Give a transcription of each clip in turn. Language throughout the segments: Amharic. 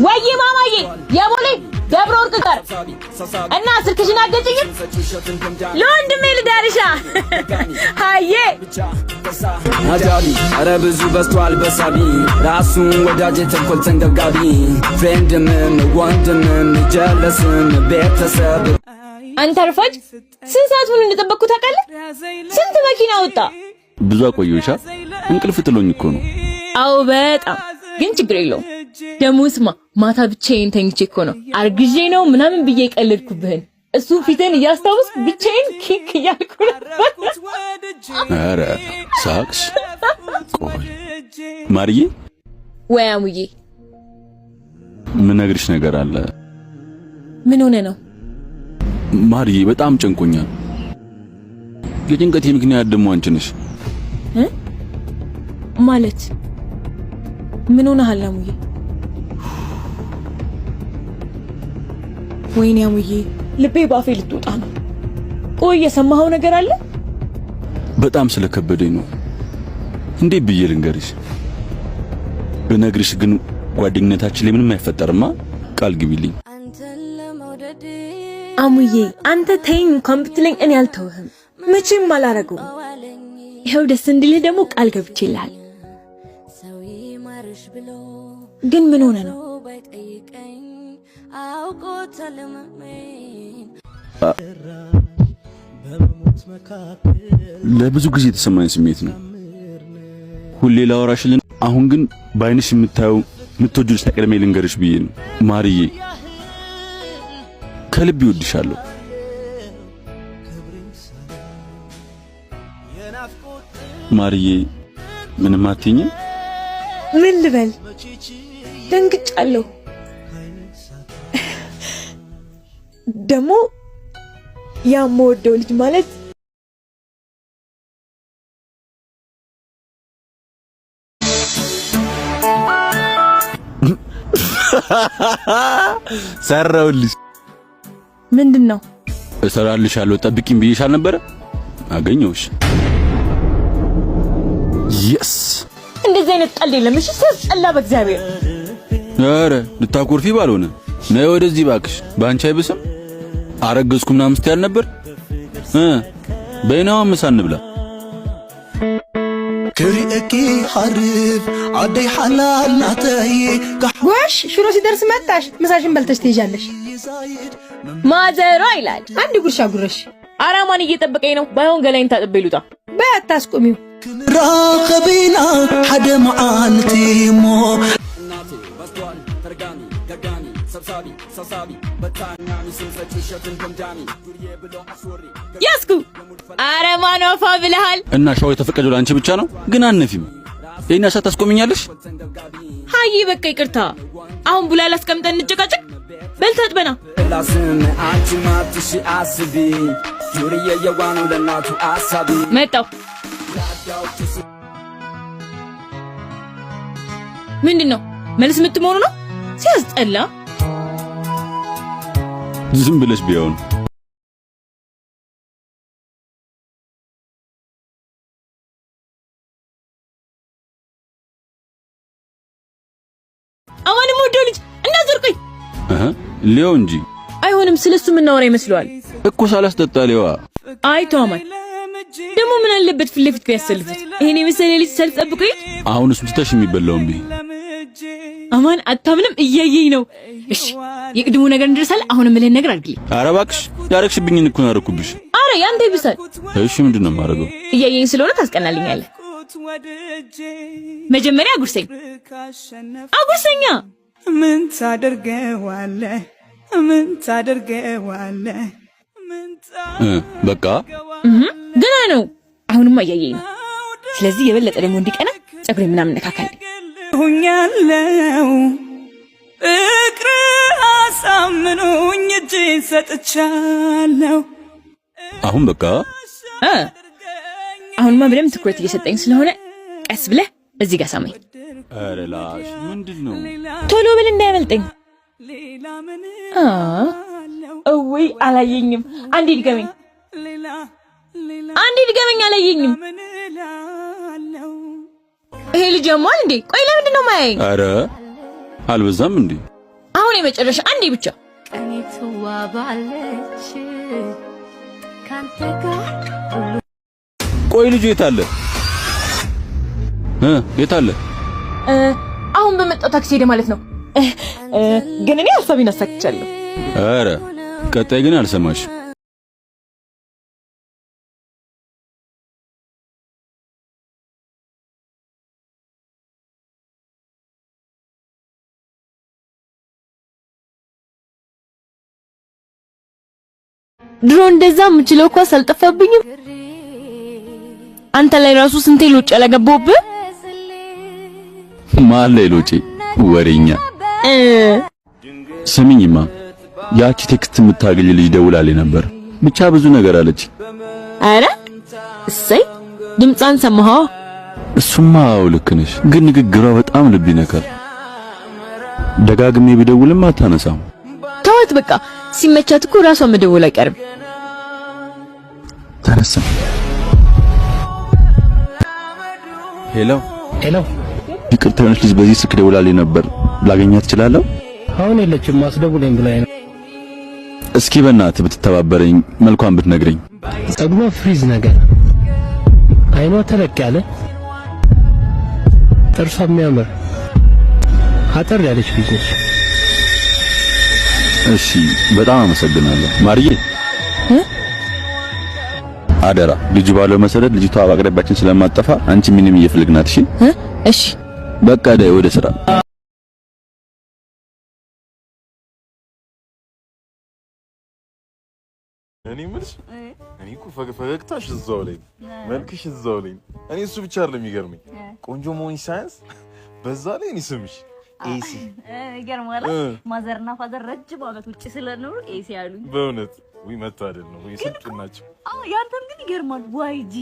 ወይ ማማዬ የቦሌ ደብረ ወርቅ ጋር እና ስልክሽን አገጭኝ ለወንድሜ ልዳርሻ ሃዬ አጃቢ ኧረ ብዙ በዝቷል በሳቢ ራሱን ወዳጅ ተንኮል ተንገብጋቢ ፍሬንድም ወንድምም ጀለስም ቤተሰብ አንተ አርፋጅ ስንት ሰዓት ምን እንደጠበቅኩ ታውቃለህ? ስንት መኪና ወጣ። ብዙ አቆየሁሻ። እንቅልፍ ጥሎኝ እኮ ነው። አዎ በጣም ግን ችግር የለውም። ደሞስማ ማታ ብቻዬን ተኝቼ እኮ ነው አርግዤ ነው ምናምን ብዬ ቀለድኩብህን እሱ ፊትን እያስታወስኩ ብቻዬን ኪክ እያልኩ ነበር። ኧረ ሳቅሽ። ቆይ ማርዬ ወይ አሙዬ ምን ነግርሽ ነገር አለ። ምን ሆነ ነው? ማርዬ በጣም ጨንቆኛል። የጭንቀቴ ምክንያት ደግሞ አንቺ ነሽ። ማለት ምን ሆነሃል አሙዬ? ወይኔ አሙዬ ልቤ ባፌ ልትወጣ ነው። ቆይ የሰማኸው ነገር አለ? በጣም ስለከበደኝ ነው። እንዴት ብዬ ልንገርሽ? ብነግርሽ ግን ጓደኝነታችን ላይ ምንም አይፈጠርማ። ቃል ግቢልኝ። አሙዬ አንተ ተይኝ እንኳን ብትለኝ እኔ አልተውህም፣ መቼም አላረገውም። ይኸው ደስ እንድልህ ደግሞ ቃል ገብቼልሃል። ግን ምን ሆነ ነው? ለብዙ ጊዜ የተሰማኝ ስሜት ነው። ሁሌ ላወራሽልን፣ አሁን ግን በአይንሽ የምታየው የምትወጂው ሳይቀድመኝ ልንገርሽ ብዬ ነው። ማርዬ ከልብ ይወድሻለሁ። ማርዬ ምንም አትይኝም? ምን ልበል? ደንግጫለሁ። ደግሞ ያመወደው ልጅ ማለት ሰራውልሽ። ምንድነው? እሰራልሻለሁ ጠብቂኝ ብዬሻል ነበር። አገኘሁሽ። የስ እንደዚህ አይነት ቀልድ የለም። እሺ ሲያስጠላ በእግዚአብሔር። ኧረ ልታኮርፊ ባልሆነ ነይ ወደዚህ እባክሽ። ባንቺ አይብስም። አረገዝኩ ምናምን ስትያል ነበር። በእናው ምሳ እንብላ። ክሪእኪ ሐርብ አደይ ሐላል ናተይ ጎሽ ሽሮ ሲደርስ መጣሽ። ምሳሽን በልተሽ ትይዣለሽ። ማዘሯ ይላል። አንድ ጉርሻ ጉረሽ። አራማን እየጠበቀኝ ነው። ባይሆን ገላይን ታጥቤ ልውጣ። በይ አታስቆሚው። راقبينا حدا معانتي مو ناتي بسطواني ترقاني دقاني سبسابي سبسابي بتاني سمسة شتن كمجاني دوريه بلو أسوري ያስኩ አረማን ወፋ ብለሃል። እና ሻው የተፈቀደው ላንቺ ብቻ ነው። ግን አንፊም። የኛ ሰዓት ታስቆምኛለሽ? ሃይ በቃ ይቅርታ። አሁን ቡላ ላስቀምጠን እንጨቃጨቅ። በልተጥበና ላስም አንቺ ማትሽ አስቢ ዱርዬ የዋኑ ለናቱ አሳቢ መጣው። ምንድነው? መልስ የምትሞኑ ነው? ሲያስጠላ። ዝም ብለሽ ቢሆን አማንም ወደ ልጅ እንዳዘርቀኝ ሊዮ እንጂ አይሆንም። ስለሱ ምናወራ ይመስለዋል እኮ ሳላስጠጣ ሊዋ። አይቶ አማን ደግሞ ምን አለበት ፊት ለፊት ቢያሰልፉት? ይሄኔ መሰለ ልጅ ሰልፍ ጠብቁኝ። አሁንስ ምትተሽ የሚበላውን ቢ አማን አታምንም? እያየኝ ነው። እሺ የቅድሙ ነገር እንደርሳለን። አሁን ምን ነገር አድርግልኝ። ኧረ እባክሽ ያረክሽብኝን እኮ ነው ያረኩብሽ። ኧረ ያንተ ይብሳል። እሺ ምንድነው የማደርገው? እያየኝ ስለሆነ ታስቀናልኛለህ። መጀመሪያ አጉርሰኝ። አጉርሰኛ። ምን ታደርገዋለህ? ምን ታደርገዋለህ? በቃ ገና ነው። አሁንማ እያየኝ ነው። ስለዚህ የበለጠ ደግሞ እንዲቀና ጸጉሬ ምናምን ነካካል ሁኛለው። ፍቅር አሳምኖኝ እጄን ሰጥቻለሁ። አሁን በቃ አሁንማ በደምብ ትኩረት እየሰጠኝ ስለሆነ ቀስ ብለህ እዚህ ጋር ሳመኝ። ኧረ ላሽ ምንድነው? ቶሎ ብል እንዳይመልጠኝ። እውይ አላየኝም። አንዴ ድገመኝ። አንዴ ድገመኝ። አላየኝም። ይሄ ልጅ ያሟል እንዴ? ቆይ ለምንድን ነው ማያየኝ? ኧረ አልበዛም እንዴ? አሁን የመጨረሻ አንዴ ብቻ ቀኔ ትዋባለች ካንተ ጋር ቆይ ልጁ የት አለ? የት አለ? አሁን በመጣው ታክሲ ሄደ ማለት ነው። ግን እኔ ሐሳቤን አሳክቻለሁ። ኧረ ቀጣይ ግን አልሰማሽ። ድሮ እንደዛ የምችለው እኮ አልጠፋብኝም። አንተ ላይ ራሱ ስንቴ ሎጭ ያለገባውብህ ማን ላይ ሎጭ ወሬኛ። ስሚኝማ ያቺ ቴክስት የምታገኝ ልጅ ደውላልኝ ነበር። ብቻ ብዙ ነገር አለች። አረ እሰይ ድምጿን ሰማኸው? እሱማ አዎ ልክ ነሽ፣ ግን ንግግሯ በጣም ልብ ይነካል። ደጋግሜ ቢደውልም አታነሳም። ተዋት በቃ፣ ሲመቻት እኮ ራሷ መደወል አይቀርም። ተነሳ። ሄሎ ሄሎ፣ ይቅርታ ነሽ ልጅ በዚህ ስልክ ደውላልኝ ነበር። ላገኛት እችላለሁ? አሁን የለችም፣ አስደውለኝ ብላኝ ነው። እስኪ በእናትህ ብትተባበረኝ፣ መልኳን ብትነግረኝ። ጸጉሯ ፍሪዝ ነገር፣ አይኗ ተለቅ ያለ፣ ጥርሷ የሚያምር አጠር ያለች ልጅ ነች። እሺ በጣም አመሰግናለሁ ማርዬ። አደራ ልጅ ባለው መሰረት ልጅቷ በአቅራቢያችን ስለማጠፋ አንቺ ምንም እየፈለግናት። እሺ እሺ በቃ ዳይ ወደ ስራ። እኔ ምንሽ እኔ እኮ ፈገግታሽ እዛው ላይ መልክሽ እዛው ላይ። እኔ እሱ ብቻ አይደለም የሚገርመኝ ቆንጆ መሆንሽ ሳይንስ በዛ ላይ እኔ ስምሽ ኤሲ ይገርማል። ማዘርና ፋዘር ረጅም ዓመት ውጪ ስለኖሩ ኤሲ ያሉኝ በእውነት ወይ መታደል ነው ወይ ስልጡን ናቸው። ያንተም ግን ይገርማል። ዋይጂ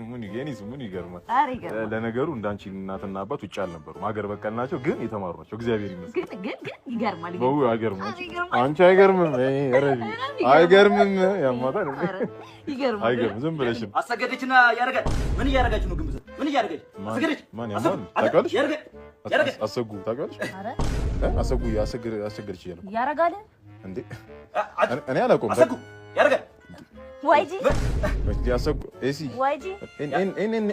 ምን ይገኝስ ምን ይገርማል። ይገርማል። ለነገሩ እንዳንቺ እናትና አባት ውጭ አልነበሩም፣ ሀገር በቀል ናቸው፣ ግን የተማሩ ናቸው። እግዚአብሔር ይመስገን። ግን ይገርማል። በው አይገርምም። አንቺ አይገርምም። ረቢ አይገርምም። ያማታል ይገርማል። አይገርም። ዝም ብለሽ አሰገደችና ያረጋል። ምን ያረጋችሁ ነው? ግምት ምን ያረጋች? አሰገደች። ማን ያማል? ታውቃለሽ? ያረጋል አሰጉ ታውቃለሽ? አሰጉ አሰገደች እያለ ያረጋል እንዴ? እኔ አላውቀውም። አሰጉ ያረጋል። ዋይጂ ያሰጉ ኤሲ ዋይጂ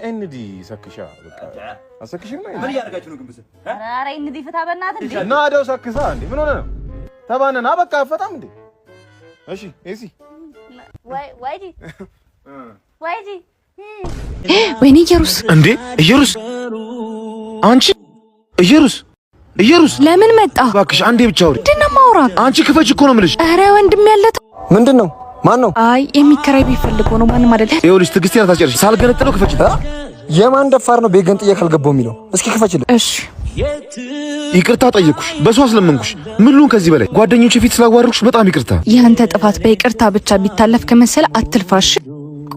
ኤንዲ ሰክሻ በቃ አሰክሽ ነው። ምን ያረጋችሁ ነው? ግምት ኧረ እንዴ ፍታ በእናትህ እንዴ እና አደው ሰክሳ እንዴ ምን ሆነ ነው? ተባነና በቃ አፈጣም እንዴ? እሺ ኤሲ ዋይጂ ዋይጂ ወይኔ ኢየሩስ እንዴ ኢየሩስ፣ አንቺ ኢየሩስ ለምን መጣ? እባክሽ አንዴ ብቻ አውሪ። ምንድነው ማውራት? አንቺ ክፈች እኮ ነው የምልሽ። ኧረ ወንድም ያለተው ምንድነው? ማን ነው? አይ የሚከራይ ቢፈልገው ነው። ማንም አይደለ። ይኸውልሽ ትዕግስቴን አታስጨርሽ። ሳልገነጥለው ክፈች። የማን ደፋር ነው ቤት ገንጥዬ ካልገባው የሚለው? እስኪ ክፈችልኝ። እሺ ይቅርታ ጠየቅኩሽ፣ በሷ አስለመንኩሽ። ምን ልሁን ከዚህ በላይ? ጓደኞቼ ፊት ስላዋረድኩሽ በጣም ይቅርታ። ያንተ ጥፋት በይቅርታ ብቻ ቢታለፍ ከመሰለ አትልፋሽ።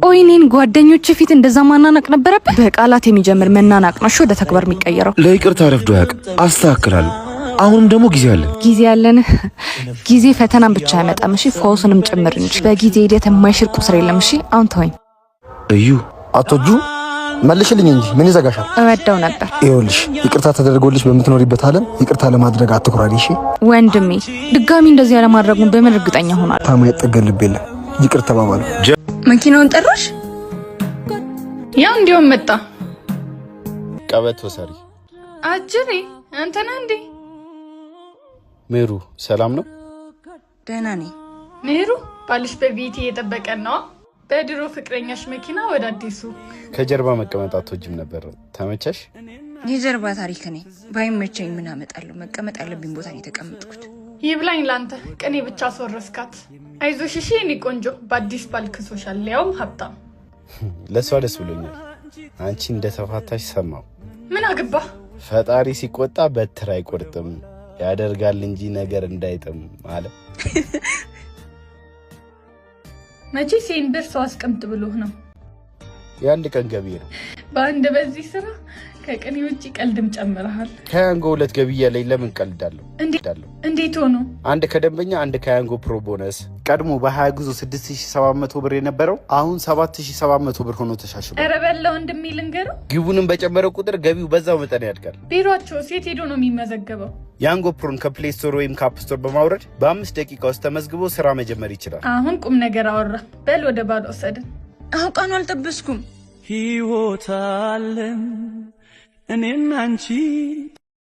ቆይ እኔን ጓደኞቼ ፊት እንደዛ ማናናቅ ነበረብህ? በቃላት የሚጀምር መናናቅ ነው ወደ ተግባር የሚቀየረው። ለይቅርታ ረፍዶ ያውቅ። አስተካክላለሁ። አሁንም ደግሞ ጊዜ አለን። ጊዜ ፈተናን ብቻ አይመጣም፣ እሺ ፈውስንም ጭምር እንጂ። በጊዜ ሂደት የማይሽር ቁስር የለም። እሺ አሁን ተወኝ። እዩ አቶጁ መልሽልኝ እንጂ ምን ይዘጋሻል? እወደው ነበር። ይኸውልሽ ይቅርታ ተደርጎልሽ በምትኖሪበት ዓለም ይቅርታ ለማድረግ አትኩራሪ። እሺ ወንድሜ፣ ድጋሚ እንደዚህ ያለማድረጉን በምን እርግጠኛ ሆናለሁ? ታማ ይጠገል ልብ የለም። ይቅር ተባባሉ። መኪናውን ጠራሽ? ያው እንዲያውም መጣ። ቀበቶ ሰሪ አጅሬ አንተ ነህ እንዴ? ሜሩ ሰላም ነው? ደህና ነኝ። ሜሩ ባልሽ በቤቴ እየጠበቀን ነው። በድሮ ፍቅረኛሽ መኪና ወደ አዲሱ። ከጀርባ መቀመጥ አትወጂም ነበር? ተመቸሽ? የጀርባ ታሪክ ነኝ። ባይመቸኝ ምን አመጣለሁ? መቀመጥ ያለብኝ ቦታ ነው የተቀመጥኩት። ይብላኝ ላንተ ቀኔ ብቻ አስወረስካት። አይዞሽ እሺ የኔ ቆንጆ፣ በአዲስ ባል ክሶሻል፣ ያውም ሀብታም። ለሷ ደስ ብሎኛል። አንቺ እንደተፋታሽ ሰማው። ምን አገባ? ፈጣሪ ሲቆጣ በትር አይቆርጥም ያደርጋል እንጂ ነገር እንዳይጥም አለ። መቼ ሴን ብር ሰው አስቀምጥ ብሎህ ነው? የአንድ ቀን ገቢ ነው። በአንድ በዚህ ስራ ከቀኔ ውጪ ቀልድም ጨምረሃል። ከያንጎ 2 ገቢ ያለኝ ለምን ቀልዳለሁ? እንዴት ሆኖ? አንድ ከደንበኛ አንድ ከያንጎ ፕሮ ቦነስ። ቀድሞ በ20 ጉዞ 6700 ብር የነበረው አሁን 7700 ብር ሆኖ ተሻሽሏል። ኧረ በለው እንደሚል እንገረው። ግቡንም በጨመረ ቁጥር ገቢው በዛው መጠን ያድጋል። ቢሮአቸው ሴት ሄዶ ነው የሚመዘገበው? ያንጎ ፕሮን ከፕሌይ ስቶር ወይም ከአፕ ስቶር በማውረድ በ5 ደቂቃ ውስጥ ተመዝግቦ ስራ መጀመር ይችላል። አሁን ቁም ነገር አወራ። በል ወደ ባል ወሰድን። አውቃኑ አልጠበስኩም። ሕይወት አለን እኔና አንቺ